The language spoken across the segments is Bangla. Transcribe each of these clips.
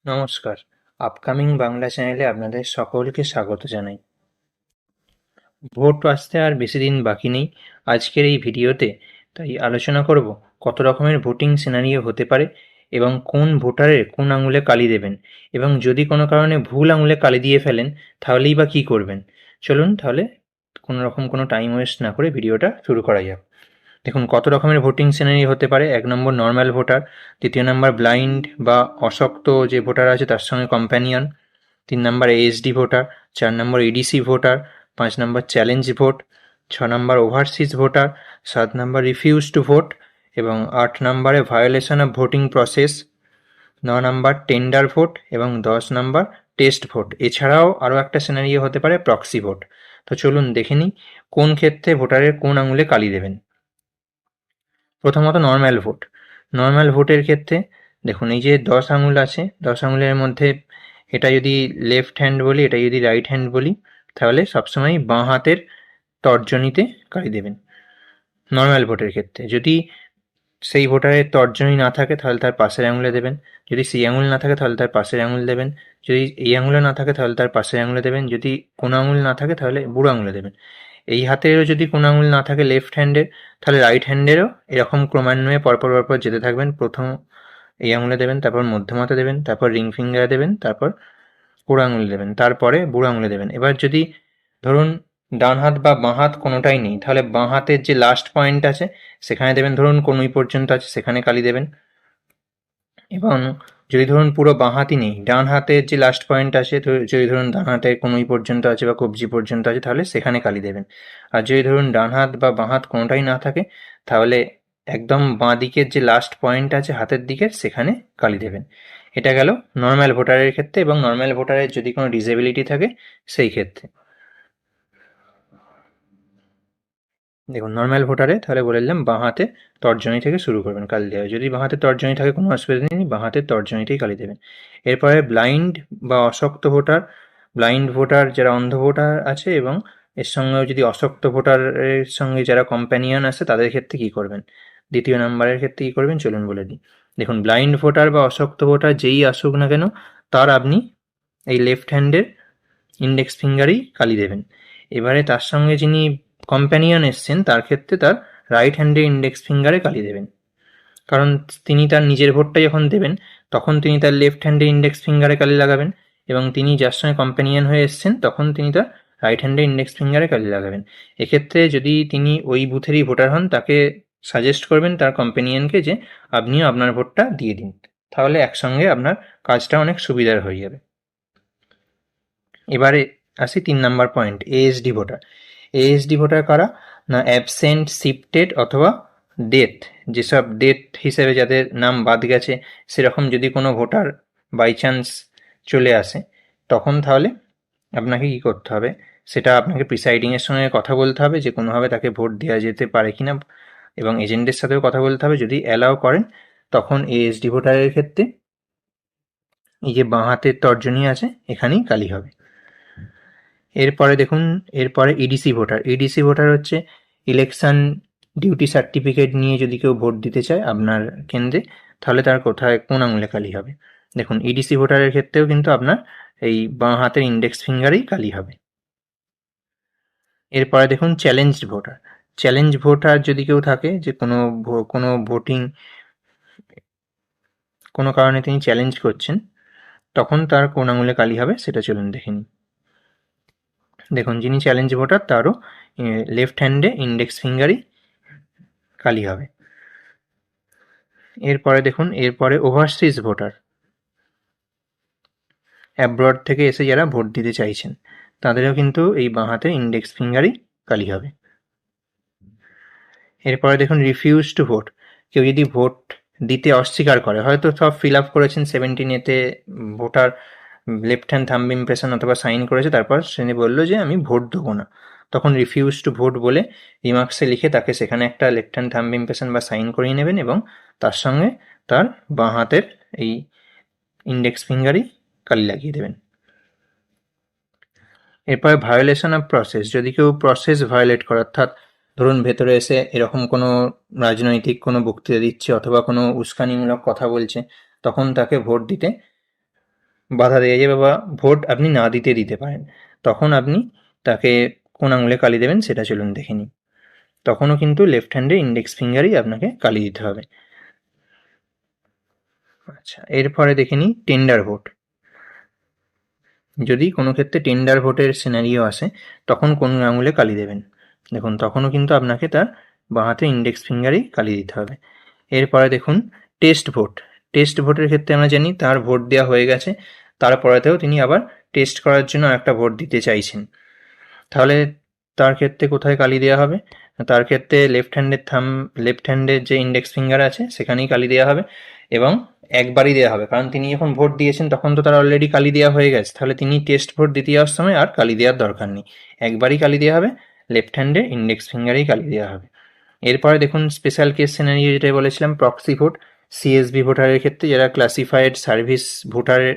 নমস্কার, আপকামিং বাংলা চ্যানেলে আপনাদের সকলকে স্বাগত জানাই। ভোট আসতে আর বেশি দিন বাকি নেই। আজকের এই ভিডিওতে তাই আলোচনা করব কত রকমের ভোটিং সিনারিও হতে পারে এবং কোন ভোটারের কোন আঙুলে কালি দেবেন, এবং যদি কোনো কারণে ভুল আঙুলে কালি দিয়ে ফেলেন তাহলেই বা কী করবেন। চলুন তাহলে কোনো টাইম ওয়েস্ট না করে ভিডিওটা শুরু করা যাক। দেখুন কত রকমের ভোটিং সিনারি হতে পারে। 1 নম্বর নর্মাল ভোটার, 2য় নম্বর ব্লাইন্ড বা অশক্ত যে ভোটার আছে তার সঙ্গে companion, 3 number ASD voter, 4 number EDC voter, 5 number challenge vote, 6 number overseas voter, 7 number refuse to vote এবং 8 নম্বরে violation of voting process, 9 number tender vote এবং 10 নম্বর টেস্ট ভোট। এছাড়াও আরও একটা সিনারিও হতে পারে প্রক্সি ভোট। তো চলুন দেখে নিই কোন ক্ষেত্রে ভোটারের কোন আঙুলে কালি দেবেন। প্রথমত নর্ম্যাল ভোট। নর্ম্যাল ভোটের ক্ষেত্রে দেখুন এই যে 10 আঙুল আছে, 10 আঙুলের মধ্যে এটা যদি লেফট হ্যান্ড বলি, এটা যদি রাইট হ্যান্ড বলি, তাহলে সবসময় বাঁ হাতের তর্জনীতে কালি দেবেন নর্ম্যাল ভোটের ক্ষেত্রে। যদি সেই ভোটারের তর্জনী না থাকে তাহলে তার পাশের আঙুলে দেবেন, যদি সেই আঙুল না থাকে তাহলে তার পাশের আঙুল দেবেন, যদি এই আঙুলে না থাকে তাহলে তার পাশের আঙুলে দেবেন, যদি কোনো আঙুল না থাকে তাহলে বুড়ো আঙুলে দেবেন। এই হাতেরও যদি কোনো আঙুল না থাকে লেফট হ্যান্ডের, তাহলে রাইট হ্যান্ডেরও এরকম ক্রমান্বয়ে পরপর পরপর যেতে থাকবেন। প্রথম এই আঙুলে দেবেন, তারপর মধ্যম হাতে দেবেন, তারপর রিং ফিঙ্গারে দেবেন, তারপর বুড়ো আঙুলে দেবেন, তারপরে বুড়ো আঙুলে দেবেন। এবার যদি ধরুন ডান হাত বা বাঁ হাত কোনোটাই নেই, তাহলে বাঁ হাতের যে লাস্ট পয়েন্ট আছে সেখানে দেবেন। ধরুন কনুই পর্যন্ত আছে সেখানে কালি দেবেন। এবং যদি ধরুন পুরো বাঁ হাতই নেই, ডান হাতের যে লাস্ট পয়েন্ট আছে, যদি ধরুন ডান হাতে কনুই পর্যন্ত আছে বা কবজি পর্যন্ত আছে, তাহলে সেখানে কালি দেবেন। আর যদি ধরুন ডান হাত বা বাঁ হাত কোনোটাই না থাকে, তাহলে একদম বাঁ দিকের যে লাস্ট পয়েন্ট আছে হাতের দিকের, সেখানে কালি দেবেন। এটা গেল নর্ম্যাল ভোটারের ক্ষেত্রে, এবং নর্ম্যাল ভোটারের যদি কোনো ডিসেবিলিটি থাকে সেই ক্ষেত্রে। দেখুন নর্ম্যাল ভোটারে তাহলে বলে দিলাম বাঁ হাতে তর্জনী থেকে শুরু করবেন কালি দেওয়া। যদি বাঁ হাতে তর্জনী থাকে কোনো অসুবিধা নেই, বাঁ হাতের তর্জনীতেই কালি দেবেন। এরপরে ব্লাইন্ড বা অশক্ত ভোটার। ব্লাইন্ড ভোটার যারা অন্ধ ভোটার আছে, এবং এর সঙ্গেও যদি অশক্ত ভোটারের সঙ্গে যারা কম্প্যানিয়ন আছে তাদের ক্ষেত্রে কী করবেন। 2য় নাম্বারের ক্ষেত্রে কী করবেন চলুন বলে দিই। দেখুন ব্লাইন্ড ভোটার বা অশক্ত ভোটার যেই আসুক না কেন, তার আপনি এই লেফট হ্যান্ডের ইন্ডেক্স ফিঙ্গারেই কালি দেবেন। এবারে তার সঙ্গে যিনি কম্প্যানিয়ন এসছেন তার ক্ষেত্রে তার রাইট হ্যান্ডের ইন্ডেক্স ফিঙ্গারে কালি দেবেন, কারণ তিনি তার নিজের ভোটটা যখন দেবেন তখন তিনি তার লেফট হ্যান্ডে ইন্ডেক্স ফিঙ্গারে কালি লাগাবেন, এবং তিনি যার সঙ্গে কম্প্যানিয়ন হয়ে এসছেন তখন তিনি তার রাইট হ্যান্ডে ইন্ডেক্স ফিঙ্গারে কালি লাগাবেন। এক্ষেত্রে যদি তিনি ওই বুথেরই ভোটার হন, তাকে সাজেস্ট করবেন তার কম্প্যানিয়নকে যে আপনিও আপনার ভোটটা দিয়ে দিন, তাহলে একসঙ্গে আপনার কাজটা অনেক সুবিধার হয়ে যাবে। এবারে আসি 3 number point, ASD voter. ASD voter কারা না, অ্যাবসেন্ট, শিফটেড অথবা ডেথ, যেসব ডেথ হিসেবে যাদের নাম বাদ গেছে, সেরকম যদি কোনো ভোটার বাই চান্স চলে আসে, তখন তাহলে আপনাকে কী করতে হবে, সেটা আপনাকে প্রিসাইডিংয়ের সঙ্গে কথা বলতে হবে যে কোনোভাবে তাকে ভোট দেওয়া যেতে পারে কিনা, এবং এজেন্টের সাথেও কথা বলতে হবে। যদি অ্যালাউ করেন তখন এএসডি ভোটারের ক্ষেত্রে এই যে বাঁ হাতের তর্জনী আছে এখানেই কালি হবে। এরপরে দেখুন, এরপরে ইডিসি ভোটার। ইডিসি ভোটার হচ্ছে ইলেকশন ডিউটি সার্টিফিকেট নিয়ে যদি কেউ ভোট দিতে চায় আপনার কেন্দ্রে, তাহলে তার কোথায় কোন আঙুলে কালি হবে। দেখুন ইডিসি ভোটারের ক্ষেত্রেও কিন্তু আপনার এই বাঁ হাতের ইন্ডেক্স ফিঙ্গারেই কালি হবে। এরপরে দেখুন চ্যালেঞ্জড ভোটার। চ্যালেঞ্জ ভোটার যদি কেউ থাকে, যে কোনো ভোটিং কোনো কারণে তিনি চ্যালেঞ্জ করছেন, তখন তার কোন আঙুলে কালি হবে সেটা চলুন দেখে নিই। দেখুন যিনি চ্যালেঞ্জ ভোটার তারও লেফট হ্যান্ডে ইন্ডেক্স ফিঙ্গারই কালি হবে। এরপরে দেখুন, এরপরে ওভারসিজ ভোটার, অ্যাব্রড থেকে এসে যারা ভোট দিতে চাইছেন তাদেরও কিন্তু এই বাঁ হাতের ইন্ডেক্স ফিঙ্গারই কালি হবে। এরপরে দেখুন রিফিউজ টু ভোট। কেউ যদি ভোট দিতে অস্বীকার করে, হয়তো সব ফিল আপ করেছেন 17 voter left hand thumb impression অথবা সাইন করেছে, তারপর সে বললো যে আমি ভোট দেবো না, তখন রিফিউজ টু ভোট বলে রিমার্কসে লিখে তাকে সেখানে একটা লেফট হ্যান্ড থাম্ব ইমপ্রেশন বা সাইন করিয়ে নেবেন, এবং তার সঙ্গে তার বাঁ হাতের এই ইন্ডেক্স ফিঙ্গারই কালি লাগিয়ে দেবেন। এরপরে ভায়োলেশন অফ প্রসেস। যদি কেউ প্রসেস ভায়োলেট করে, অর্থাৎ ধরুন ভেতরে এসে এরকম কোনো রাজনৈতিক কোনো বক্তৃতা দিচ্ছে অথবা কোনো উস্কানিমূলক কথা বলছে, তখন তাকে ভোট দিতে বাধা দেওয়া যাবে বা ভোট আপনি না দিতে পারেন, তখন আপনি তাকে কোন আঙুলে কালি দেবেন সেটা চলুন দেখে নিই। তখনও কিন্তু লেফট হ্যান্ডে ইন্ডেক্স ফিঙ্গারেই আপনাকে কালি দিতে হবে। আচ্ছা, এরপরে দেখে নিই টেন্ডার ভোট। যদি কোনো ক্ষেত্রে টেন্ডার ভোটের সিনারিও আসে, তখন কোন আঙুলে কালি দেবেন? দেখুন তখনও কিন্তু আপনাকে তার বাঁ হাতে ইন্ডেক্স ফিঙ্গারেই কালি দিতে হবে। এরপরে দেখুন টেস্ট ভোট। টেস্ট ভোটের ক্ষেত্রে আমরা জানি তার ভোট দেওয়া হয়ে গেছে, তারপরেতেও তিনি আবার টেস্ট করার জন্য একটা ভোট দিতে চাইছেন। তাহলে তার ক্ষেত্রে কোথায় কালি দেওয়া হবে? তার ক্ষেত্রে লেফট হ্যান্ডের যে ইন্ডেক্স ফিঙ্গার আছে সেখানেই কালি দেওয়া হবে, এবং একবারই দেওয়া হবে, কারণ তিনি যখন ভোট দিয়েছেন তখন তো তার অলরেডি কালি দেওয়া হয়ে গেছে। তাহলে তিনি টেস্ট ভোট দিতে যাওয়ার সময় আর কালি দেওয়ার দরকার নেই, একবারই কালি দেওয়া হবে, লেফট হ্যান্ডে ইন্ডেক্স ফিঙ্গারেই কালি দেওয়া হবে। এরপরে দেখুন স্পেশাল কেস সিনারিও, যেটা বলেছিলাম প্রক্সি ভোট। সিএসভি ভোটারের ক্ষেত্রে, যারা ক্লাসিফাইড সার্ভিস ভোটারের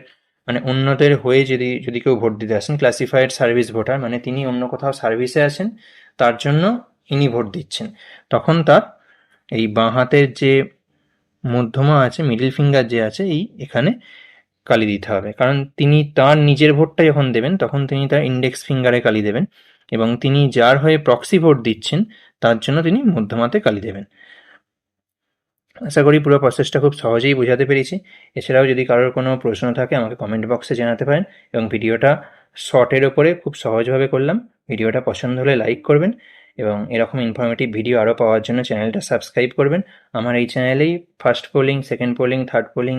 মানে অন্যদের হয়ে যদি কেউ ভোট দিতে আসেন, ক্লাসিফাইড সার্ভিস ভোটার মানে তিনি অন্য কোথাও সার্ভিসে আছেন, তার জন্য ইনি ভোট দিচ্ছেন, তখন তার এই বাঁ হাতের যে মধ্যমা আছে, মিডল ফিঙ্গার যে আছে, এখানে কালি দিতে হবে, কারণ তিনি তার নিজের ভোটটা যখন দেবেন তখন তিনি তার ইন্ডেক্স ফিঙ্গারে কালি দেবেন, এবং তিনি যার হয়ে প্রক্সি ভোট দিচ্ছেন তার জন্য তিনি মধ্যমাতে কালি দেবেন। আশা করি পুরো প্রসেসটা খুব সহজেই বোঝাতে পেরেছি। এছাড়াও যদি কারোর কোনো প্রশ্ন থাকে আমাকে কমেন্ট বক্সে জানাতে পারেন, এবং ভিডিওটা শর্টের ওপরে খুব সহজভাবে করলাম। ভিডিওটা পছন্দ হলে লাইক করবেন, এবং এরকম ইনফরমেটিভ ভিডিও আরও পাওয়ার জন্য চ্যানেলটা সাবস্ক্রাইব করবেন। আমার এই চ্যানেলেই first polling, second polling, third polling,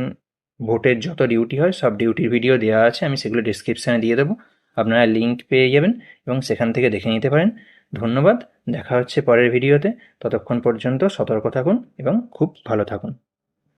ভোটের যত ডিউটি হয় সব ডিউটির ভিডিও দেওয়া আছে, আমি সেগুলো ডিসক্রিপশানে দিয়ে দেবো, আপনারা লিঙ্ক পেয়ে যাবেন এবং সেখান থেকে দেখে নিতে পারেন। ধন্যবাদ, দেখা হচ্ছে পরের ভিডিওতে। ততক্ষণ পর্যন্ত সতর্ক থাকুন এবং খুব ভালো থাকুন।